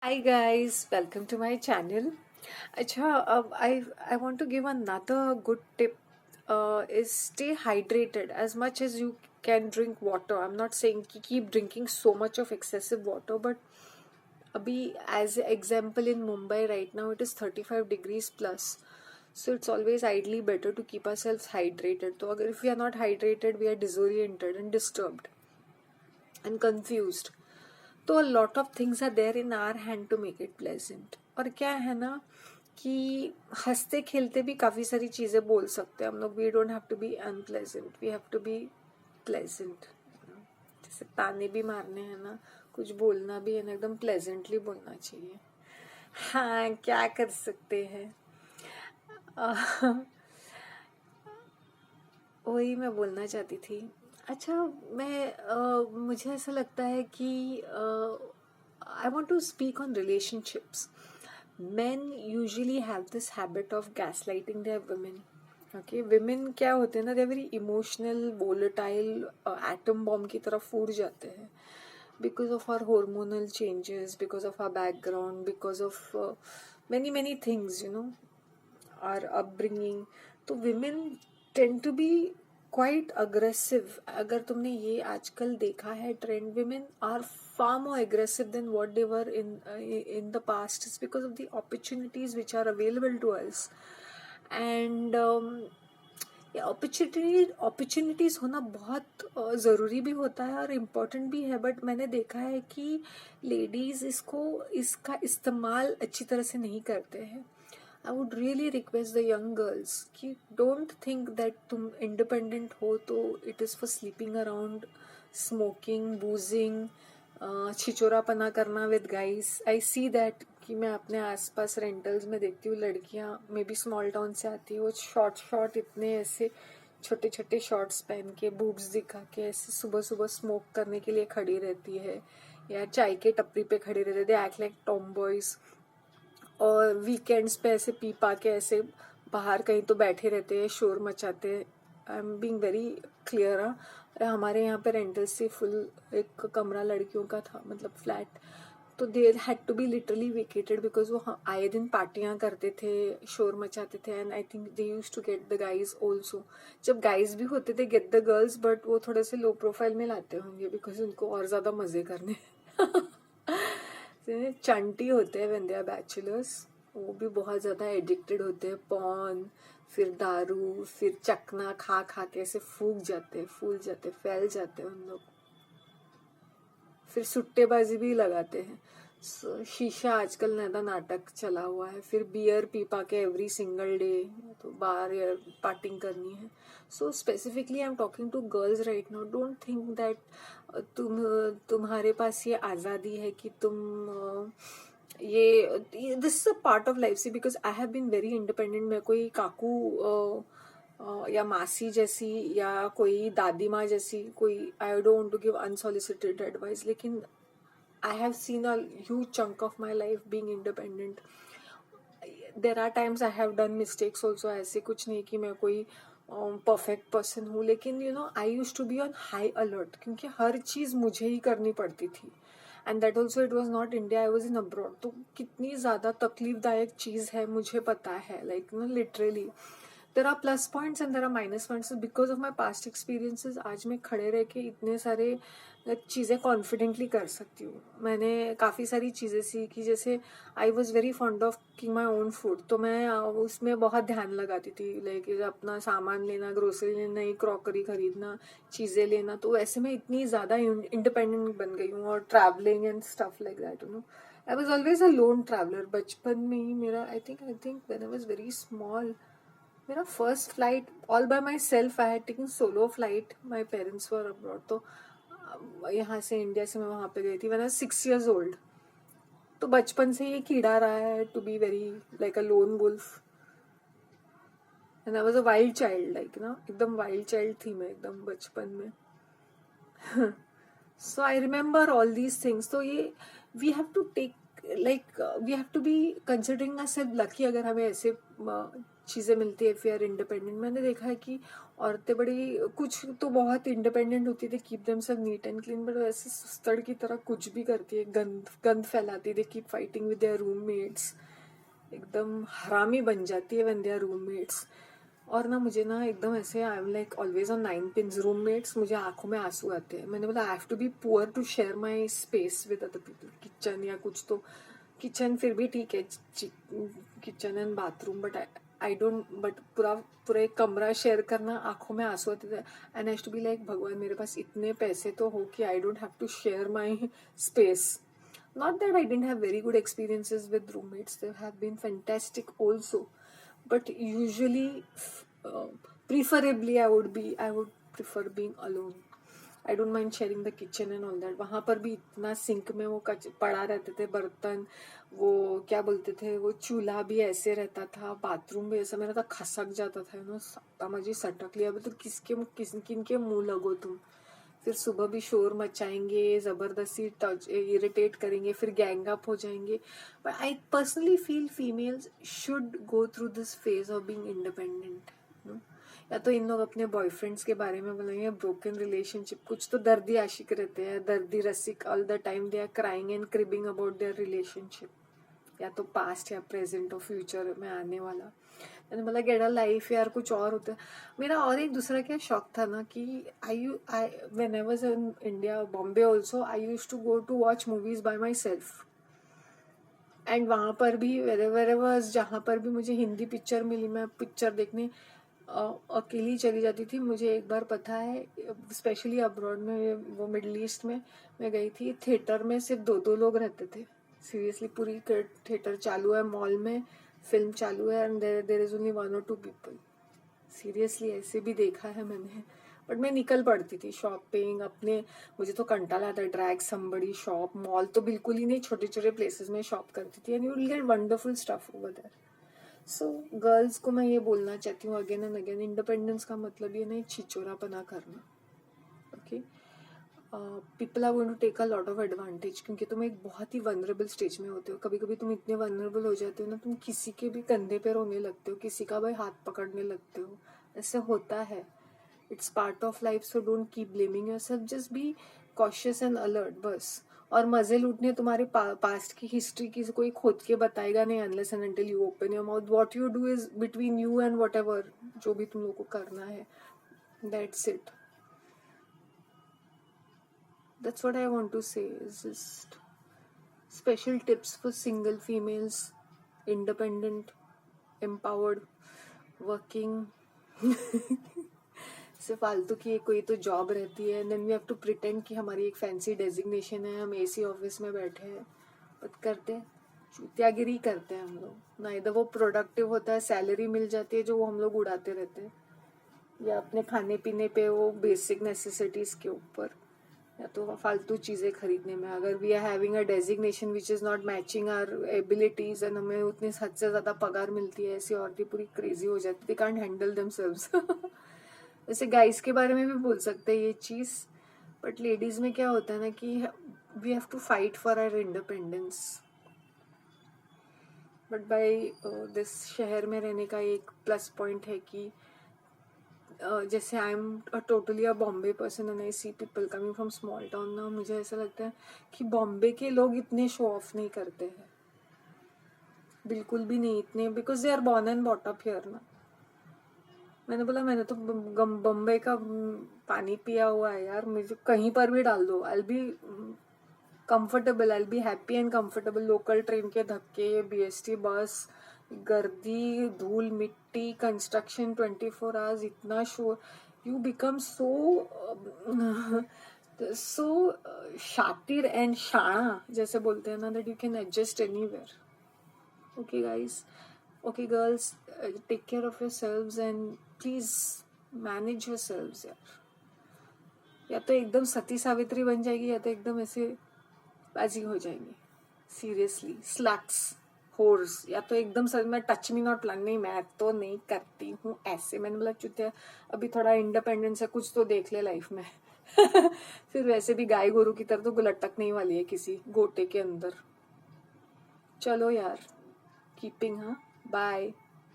Hi guys, welcome to my channel. अच्छा अब I want to give another good tip is stay hydrated as much as you can drink water. I'm not saying keep drinking so much of excessive water, but अभी as example in Mumbai right now it is 35 degrees plus. So it's always ideally better to keep ourselves hydrated. तो अगर if we are not hydrated, we are disoriented and disturbed and confused. तो a lot of things are there in our hand to make it pleasant. और क्या है ना कि हंसते खेलते भी काफ़ी सारी चीज़ें बोल सकते हैं हम लोग. We don't have to be unpleasant, we have to be pleasant. जैसे ताने भी मारने हैं ना, कुछ बोलना भी है ना, एकदम प्लेजेंटली बोलना चाहिए. हाँ, क्या कर सकते हैं. वही मैं बोलना चाहती थी. अच्छा, मुझे ऐसा लगता है कि I want to speak on relationships. men usually have this habit of gaslighting their women. Okay, women क्या होते हैं ना, they are very emotional, volatile, atom bomb की तरह फूट जाते हैं because of our hormonal changes, because of our background, because of many things, our upbringing. तो women tend to be quite aggressive. अगर तुमने ये आजकल देखा है trend, women are far more aggressive than what they were in the past. It's because of the opportunities which are available to us. And ये opportunities होना बहुत ज़रूरी भी होता है और इम्पोर्टेंट भी है. बट मैंने देखा है कि लेडीज़ इसका इस्तेमाल अच्छी तरह से नहीं करते हैं. I would really request the young girls कि डोंट थिंक दैट तुम इंडिपेंडेंट हो तो it is for sleeping around, smoking, boozing, छिचोरापना करना with guys. I see that कि मैं अपने आसपास रेंटल्स में देखती हूँ लड़कियाँ मे बी स्मॉल टाउन से आती है, वो शॉर्ट इतने ऐसे छोटे छोटे शॉर्ट्स पहन के बूब्स दिखा के ऐसे सुबह सुबह स्मोक करने के लिए खड़ी रहती है या चाय के टपरी पे खड़ी रहती है. They act like Tom boys. और वीकेंड्स पे ऐसे पी पा के ऐसे बाहर कहीं तो बैठे रहते हैं, शोर मचाते हैं. I am being very clear. हमारे यहाँ पे रेंटल से फुल एक कमरा लड़कियों का था, मतलब फ्लैट. तो they had to be literally vacated because वो आए दिन पार्टियाँ करते थे, शोर मचाते थे. And I think they use to get the guys also. जब गाइज भी होते थे गेट द गर्ल्स, बट वो थोड़े से लो प्रोफाइल में लाते होंगे बिकॉज उनको और ज़्यादा मज़े करने. चंटी होते हैं व्हेन दे आर बैचलर्स. वो भी बहुत ज़्यादा एडिक्टेड होते हैं पॉर्न, फिर दारू, फिर चकना खा खा के ऐसे फूल जाते, फैल जाते हैं उन लोग. फिर सुट्टेबाजी भी लगाते हैं. शीशा आजकल नया नाटक चला हुआ है. फिर बियर पी पा के एवरी सिंगल डे तो बाहर या पार्टिंग करनी है. So specifically I am talking to girls right now. Don't think that तुम्हारे पास ये आज़ादी है कि तुम ये this is a part of life. See because I have been very independent. मैं कोई काकू या मासी जैसी या कोई दादी माँ जैसी कोई, I don't want to give unsolicited advice, लेकिन I have seen a huge chunk of my life being independent. There are times I have done mistakes also. ऐसे कुछ नहीं कि मैं कोई परफेक्ट पर्सन हूँ, लेकिन I use to be on high alert क्योंकि हर चीज़ मुझे ही करनी पड़ती थी. And that also it was not India, I was in abroad. तो कितनी ज़्यादा तकलीफदायक चीज़ है मुझे पता है. Like literally there are plus points and there are minus points. Because of my past experiences आज मैं खड़े रह के इतने सारे चीज़ें कॉन्फिडेंटली कर सकती हूँ. मैंने काफ़ी सारी चीज़ें सीखी. जैसे आई was very fond of cooking my own food, तो मैं उसमें बहुत ध्यान लगाती थी. लाइक अपना सामान लेना, ग्रोसरी लेना, नई क्रॉकरी खरीदना, चीज़ें लेना. तो ऐसे में इतनी ज़्यादा इंडिपेंडेंट बन गई हूँ. और traveling and stuff like that, I was always a lone traveler. बचपन में ही मेरा I think when I was very small, मेरा first flight all by myself. I had taken solo flight. My parents were abroad. तो यहाँ से India से मैं वहाँ पे गई थी when I was 6 years old. तो बचपन से ये कीड़ा रहा है to be very like a lone wolf. And I was a wild child, like एकदम वाइल्ड चाइल्ड थी मैं एकदम बचपन में. So I remember all these things. तो ये we have to take, like we have to be considering a self lucky अगर हमें ऐसे चीज़ें मिलती है इफ़ यू आर इंडिपेंडेंट। मैंने देखा है कि औरतें बड़ी कुछ तो बहुत इंडिपेंडेंट होती है, they keep themselves neat and clean, but वैसे सुस्तड़ की तरह कुछ भी करती है, गंद गंद फैलाती है, they keep fighting with their roommates, एकदम हरामी बन जाती है व्हेन दे आर रूममेट्स। और ना मुझे ना एकदम ऐसे I am like always on 9 pins roommates, मुझे आंखों में आंसू आते हैं। मैंने बोला I have to be poor to share my space with other people, kitchen या कुछ तो, किचन फिर भी ठीक है, kitchen and bathroom, but I don't, but पूरा पूरा एक कमरा शेयर करना, आंखों में आंसू आते थे। And I to be like भगवान मेरे पास इतने पैसे तो हो कि I don't have to share my space. Not that I didn't have very good experiences with roommates, they have been fantastic also, but usually preferably I would prefer being alone. I don't mind sharing the kitchen and all that. वहाँ पर भी इतना sink में वो पड़ा रहते थे बर्तन, वो क्या बोलते थे, वो चूल्हा भी ऐसे रहता था, बाथरूम भी ऐसा मेरा था, खसक जाता था, समझी सटक लिया। अभी तो किन के मुंह लगो तुम, फिर सुबह भी शोर मचाएंगे, जबरदस्ती टच इरिटेट करेंगे, फिर गैंग अप हो जाएंगे। But I personally feel females should go through this phase of being independent. या तो इन लोग अपने बॉयफ्रेंड्स के बारे में बोलेंगे ब्रोकन रिलेशनशिप, कुछ तो दर्दी आशिक रहते हैं, दर्दी रसिक, all the time they are crying and cribbing about their relationship, या तो पास्ट या प्रेजेंट और फ्यूचर में आने वाला। मैंने बोला गेट अ लाइफ यार, कुछ और होता है। मेरा और एक दूसरा क्या शौक था ना कि I when I was in India, Bombay also, I use to go to watch movies by myself. And वहाँ पर भी वेरेवर जहाँ पर भी मुझे हिंदी पिक्चर मिली, मैं पिक्चर देखने अकेली चली जाती थी। मुझे एक बार पता है, स्पेशली अब्रॉड में, वो मिडल ईस्ट में मैं गई थी, थिएटर में सिर्फ 2 लोग रहते थे। सीरियसली पूरी थिएटर चालू है, मॉल में फिल्म चालू है, and there is only 1 or 2 people. Seriously ऐसे भी देखा है मैंने। बट मैं निकल पड़ती थी शॉपिंग अपने, मुझे तो कंटाला आता है ड्रैग समबडी शॉप, मॉल तो बिल्कुल ही नहीं, छोटे छोटे प्लेसेस में शॉप करती थी, and you will get wonderful stuff over there. So girls को मैं ये बोलना चाहती हूँ अगेन एंड अगेन, इंडिपेंडेंस का मतलब ये नहीं छिचोरापना करना। Okay, people are going to take a lot of advantage, क्योंकि तुम एक बहुत ही वनरेबल स्टेज में होते हो। कभी कभी तुम इतने वनरेबल हो जाते हो ना, तुम किसी के भी कंधे पे रोने लगते हो, किसी का भाई हाथ पकड़ने लगते हो, ऐसे होता है। It's part of life, so don't keep blaming yourself, just be cautious and alert बस। और मजे लूटने तुम्हारे पास्ट की हिस्ट्री की कोई खोद के बताएगा नहीं, unless and until you open your mouth. What you do is between you and whatever, जो भी तुम लोग को करना है, that's it. That's what I want to say, is just special tips for single females, independent, empowered, working. सिर्फ फालतू की कोई तो जॉब रहती है, then we have to pretend कि हमारी एक फैंसी डेजिग्नेशन है, हम एसी ऑफिस में बैठे हैं, बट करते हैं चूतियागिरी करते हैं हम लोग ना। इधर वो प्रोडक्टिव होता है, सैलरी मिल जाती है जो वो हम लोग उड़ाते रहते हैं, या अपने खाने पीने पे, वो बेसिक नेसेसिटीज के ऊपर, या तो फालतू चीज़ें खरीदने में। अगर we are having a designation which is not matching our abilities, and हमें उतनी हद से ज़्यादा पगार मिलती है, ऐसी औरतें पूरी क्रेजी हो जाती है, दे कांट हैंडल देमसेल्व्स। वैसे गाइस के बारे में भी बोल सकते हैं ये चीज़, बट लेडीज़ में क्या होता है ना कि we have to fight for our independence. But by this शहर में रहने का एक प्लस पॉइंट है कि जैसे I am totally a Bombay person and I see people coming from small town ना, मुझे ऐसा लगता है कि बॉम्बे के लोग इतने शो ऑफ नहीं करते हैं, बिल्कुल भी नहीं इतने, because they are born and bought up here ना। मैंने बोला मैंने तो बॉम्बे का पानी पिया हुआ है यार, मुझे कहीं पर भी डाल दो, I be comfortable, I be happy and comfortable. Local train के धक्के, BST बस, गर्दी, धूल मिट्टी, कंस्ट्रक्शन 24 आवर्स, इतना शोर, यू बिकम सो शातिर एंड शाणा जैसे बोलते हैं ना, that you can adjust anywhere. Okay guys, okay girls, take care of yourselves and please manage yourselves यार। या तो एकदम सती सावित्री बन जाएगी, या तो एकदम ऐसे बाजी हो जाएंगे, सीरियसली स्लक्स, होर्स, या तो एकदम सच में टच मी नॉट प्लान, नहीं मैं तो नहीं करती हूँ ऐसे। मैंने बोला चुतिया, अभी थोड़ा इंडिपेंडेंस है, कुछ तो देख ले लाइफ में। फिर वैसे भी गाय गोरू की तरह तो लटकने वाली है किसी गोटे के अंदर। चलो यार, कीपिंग, हाँ, बाय।